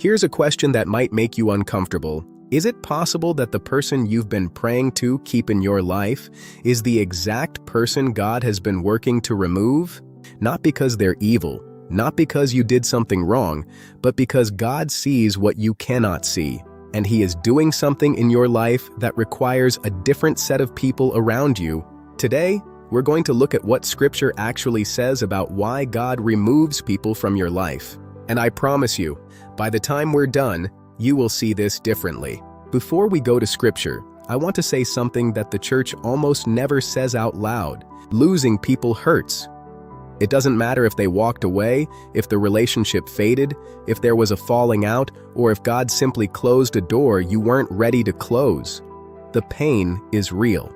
Here's a question that might make you uncomfortable. Is it possible that the person you've been praying to keep in your life is the exact person God has been working to remove? Not because they're evil, not because you did something wrong, but because God sees what you cannot see, and He is doing something in your life that requires a different set of people around you. Today, we're going to look at what Scripture actually says about why God removes people from your life. And I promise you, by the time we're done, you will see this differently. Before we go to Scripture, I want to say something that the church almost never says out loud. Losing people hurts. It doesn't matter if they walked away, if the relationship faded, if there was a falling out, or if God simply closed a door you weren't ready to close. The pain is real,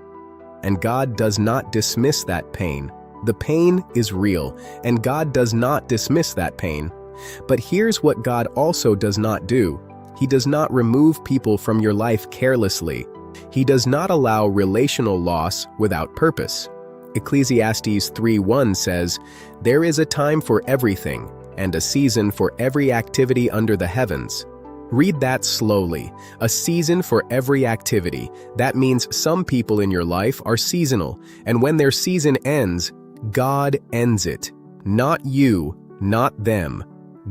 and God does not dismiss that pain. The pain is real, and God does not dismiss that pain. But here's what God also does not do. He does not remove people from your life carelessly. He does not allow relational loss without purpose. Ecclesiastes 3:1 says, "There is a time for everything, and a season for every activity under the heavens." Read that slowly. A season for every activity. That means some people in your life are seasonal, and when their season ends, God ends it. Not you, not them.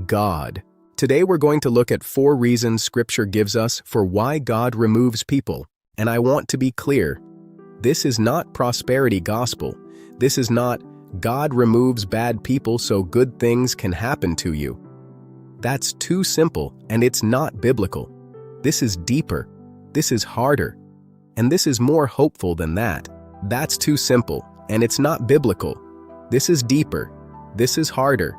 God. Today we're going to look at 4 reasons Scripture gives us for why God removes people. And I want to be clear. This is not prosperity gospel. This is not, God removes bad people so good things can happen to you. That's too simple, and it's not biblical. This is deeper. This is harder. And this is more hopeful than that. That's too simple, and it's not biblical. This is deeper. This is harder.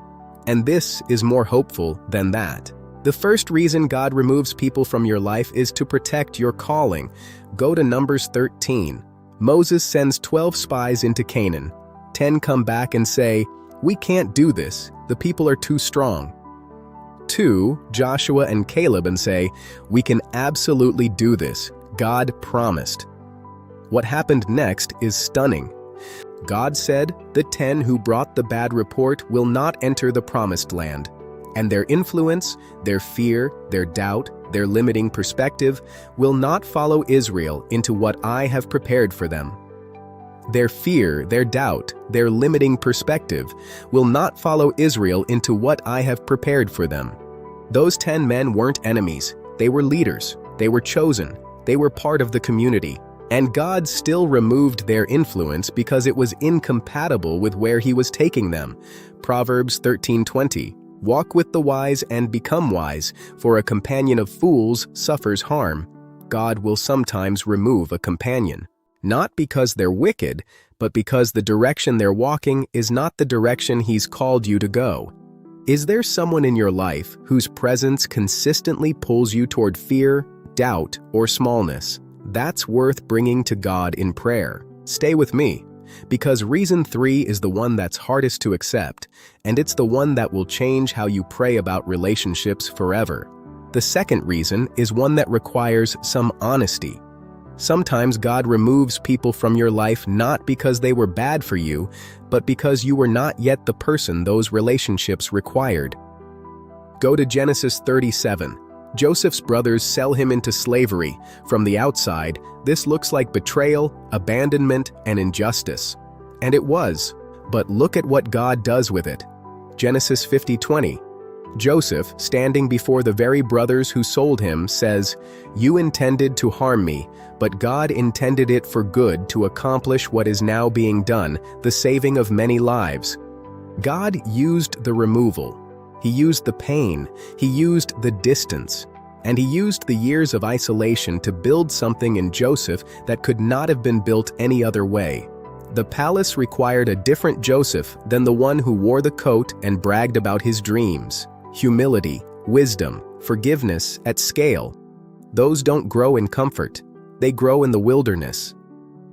And this is more hopeful than that. The first reason God removes people from your life is to protect your calling. Go to Numbers 13. Moses sends 12 spies into Canaan. 10 come back and say, "We can't do this. The people are too strong." 2, Joshua and Caleb, and say, "We can absolutely do this. God promised." What happened next is stunning. God said, the 10 who brought the bad report will not enter the promised land. And their influence, their fear, their doubt, their limiting perspective will not follow Israel into what I have prepared for them. Their fear, their doubt, their limiting perspective will not follow Israel into what I have prepared for them. Those 10 men weren't enemies. They were leaders. They were chosen. They were part of the community. And God still removed their influence because it was incompatible with where He was taking them. Proverbs 13:20. Walk with the wise and become wise, for a companion of fools suffers harm. God will sometimes remove a companion. Not because they're wicked, but because the direction they're walking is not the direction He's called you to go. Is there someone in your life whose presence consistently pulls you toward fear, doubt, or smallness? That's worth bringing to God in prayer. Stay with me, because reason 3 is the one that's hardest to accept, and it's the one that will change how you pray about relationships forever. The second reason is one that requires some honesty. Sometimes God removes people from your life not because they were bad for you, but because you were not yet the person those relationships required. Go to Genesis 37. Joseph's brothers sell him into slavery. From the outside, this looks like betrayal, abandonment, and injustice. And it was. But look at what God does with it. Genesis 50:20. Joseph, standing before the very brothers who sold him, says, "You intended to harm me, but God intended it for good to accomplish what is now being done, the saving of many lives." God used the removal. He used the pain, He used the distance, and He used the years of isolation to build something in Joseph that could not have been built any other way. The palace required a different Joseph than the one who wore the coat and bragged about his dreams. Humility, wisdom, forgiveness at scale. Those don't grow in comfort. They grow in the wilderness.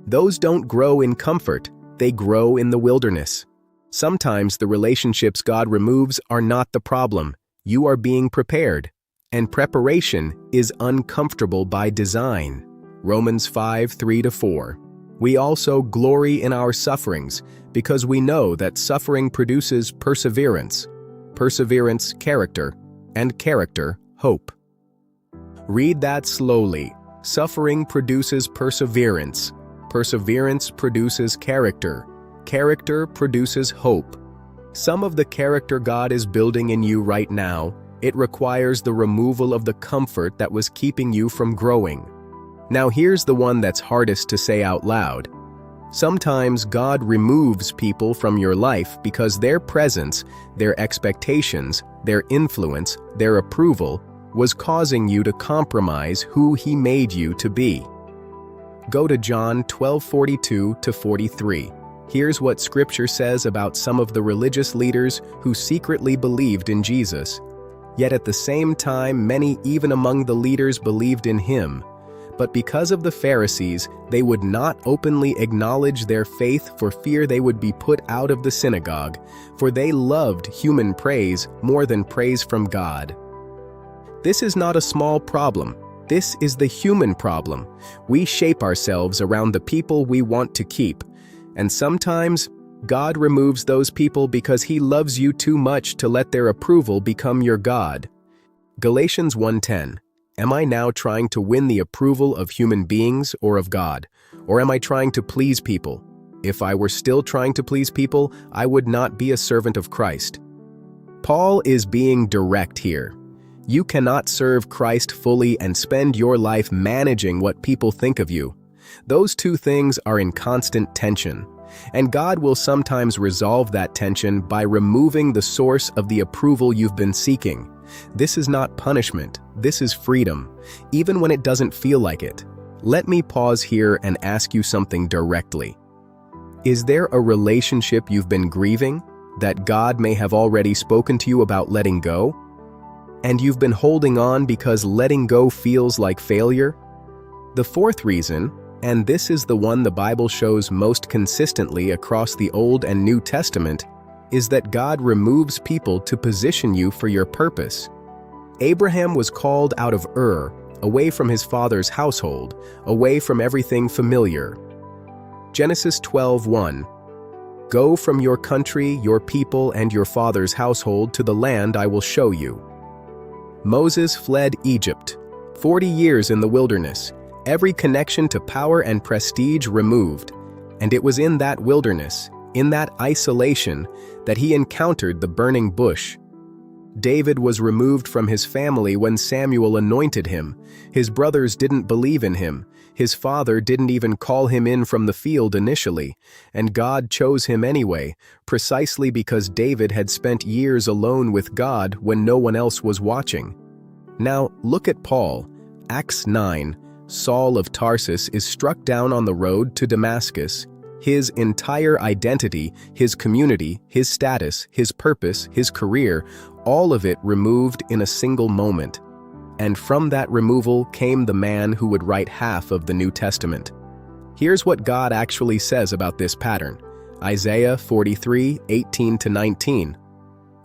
Those don't grow in comfort. They grow in the wilderness. Sometimes the relationships God removes are not the problem. You are being prepared. And preparation is uncomfortable by design. Romans 5:3-4. We also glory in our sufferings, because we know that suffering produces perseverance. Perseverance, character, and character, hope. Read that slowly. Suffering produces perseverance. Perseverance produces character. Character produces hope. Some of the character God is building in you right now, it requires the removal of the comfort that was keeping you from growing. Now here's the one that's hardest to say out loud. Sometimes God removes people from your life because their presence, their expectations, their influence, their approval was causing you to compromise who He made you to be. Go to John 12:42-43. Here's what Scripture says about some of the religious leaders who secretly believed in Jesus. Yet at the same time, many even among the leaders believed in Him. But because of the Pharisees, they would not openly acknowledge their faith for fear they would be put out of the synagogue, for they loved human praise more than praise from God. This is not a small problem. This is the human problem. We shape ourselves around the people we want to keep, and sometimes God removes those people because He loves you too much to let their approval become your God. Galatians 1:10. Am I now trying to win the approval of human beings or of God? Or am I trying to please people? If I were still trying to please people, I would not be a servant of Christ. Paul is being direct here. You cannot serve Christ fully and spend your life managing what people think of you. Those two things are in constant tension, and God will sometimes resolve that tension by removing the source of the approval you've been seeking. This is not punishment, this is freedom, even when it doesn't feel like it. Let me pause here and ask you something directly. Is there a relationship you've been grieving that God may have already spoken to you about letting go? And you've been holding on because letting go feels like failure? The fourth reason, and this is the one the Bible shows most consistently across the Old and New Testament, is that God removes people to position you for your purpose. Abraham was called out of Ur, away from his father's household, away from everything familiar. Genesis 12:1. Go from your country, your people, and your father's household to the land I will show you. Moses fled Egypt. 40 years in the wilderness, every connection to power and prestige removed. And it was in that wilderness, in that isolation, that he encountered the burning bush. David was removed from his family when Samuel anointed him. His brothers didn't believe in him. His father didn't even call him in from the field initially, and God chose him anyway, precisely because David had spent years alone with God when no one else was watching. Now, look at Paul. Acts 9. Saul of Tarsus is struck down on the road to Damascus. His entire identity, his community, his status, his purpose, his career, all of it removed in a single moment. And from that removal came the man who would write half of the New Testament. Here's what God actually says about this pattern. Isaiah 43:18-19.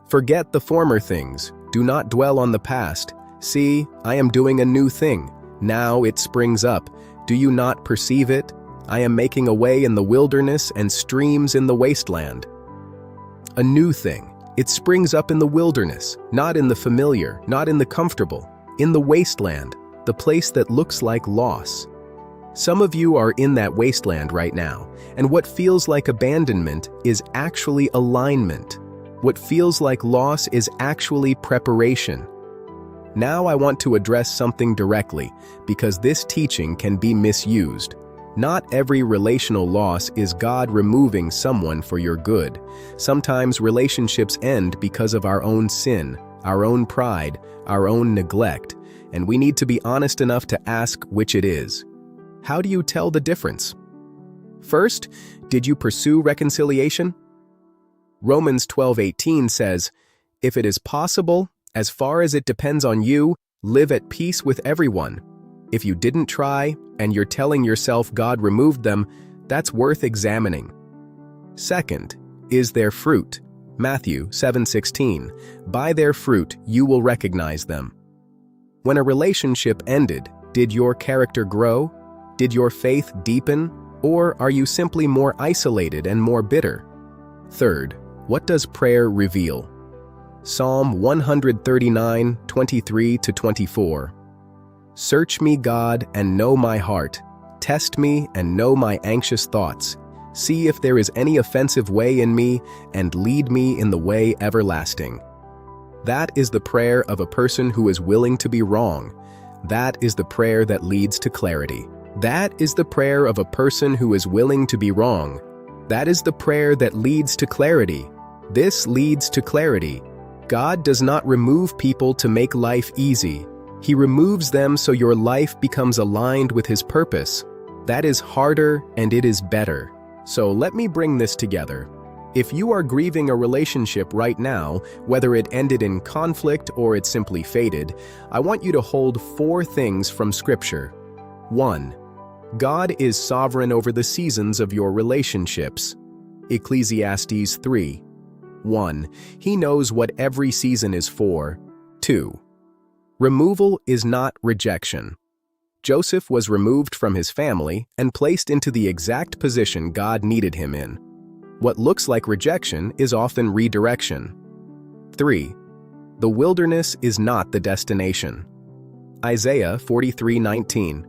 Forget the former things. Do not dwell on the past. See, I am doing a new thing. Now it springs up. Do you not perceive it? I am making a way in the wilderness and streams in the wasteland. A new thing. It springs up in the wilderness, not in the familiar, not in the comfortable, in the wasteland, the place that looks like loss. Some of you are in that wasteland right now, and what feels like abandonment is actually alignment. What feels like loss is actually preparation. Now I want to address something directly, because this teaching can be misused. Not every relational loss is God removing someone for your good. Sometimes relationships end because of our own sin, our own pride, our own neglect, and we need to be honest enough to ask which it is. How do you tell the difference? First, did you pursue reconciliation? Romans 12:18 says, "If it is possible, as far as it depends on you, live at peace with everyone." If you didn't try, and you're telling yourself God removed them, that's worth examining. Second, is there fruit? Matthew 7:16, "By their fruit you will recognize them." When a relationship ended, did your character grow? Did your faith deepen? Or are you simply more isolated and more bitter? Third, what does prayer reveal? Psalm 139, 23-24. Search me, God, and know my heart. Test me and know my anxious thoughts. See if there is any offensive way in me, and lead me in the way everlasting. That is the prayer of a person who is willing to be wrong. That is the prayer that leads to clarity. That is the prayer of a person who is willing to be wrong. That is the prayer that leads to clarity. This leads to clarity. God does not remove people to make life easy. He removes them so your life becomes aligned with His purpose. That is harder and it is better. So let me bring this together. If you are grieving a relationship right now, whether it ended in conflict or it simply faded, I want you to hold 4 things from Scripture. 1. God is sovereign over the seasons of your relationships. Ecclesiastes 3. 1. He knows what every season is for. 2. Removal is not rejection. Joseph was removed from his family and placed into the exact position God needed him in. What looks like rejection is often redirection. 3. The wilderness is not the destination. Isaiah 43:19.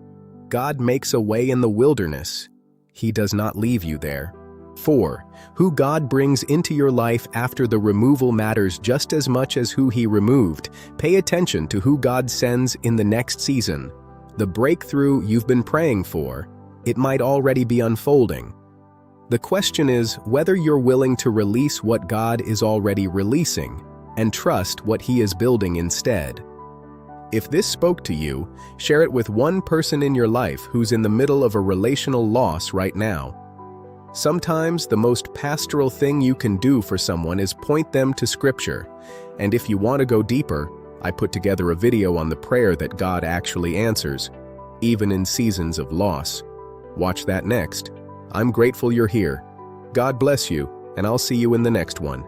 God makes a way in the wilderness. He does not leave you there. 4. Who God brings into your life after the removal matters just as much as who He removed. Pay attention to who God sends in the next season. The breakthrough you've been praying for, it might already be unfolding. The question is whether you're willing to release what God is already releasing and trust what He is building instead. If this spoke to you, share it with one person in your life who's in the middle of a relational loss right now. Sometimes the most pastoral thing you can do for someone is point them to Scripture. And if you want to go deeper, I put together a video on the prayer that God actually answers, even in seasons of loss. Watch that next. I'm grateful you're here. God bless you, and I'll see you in the next one.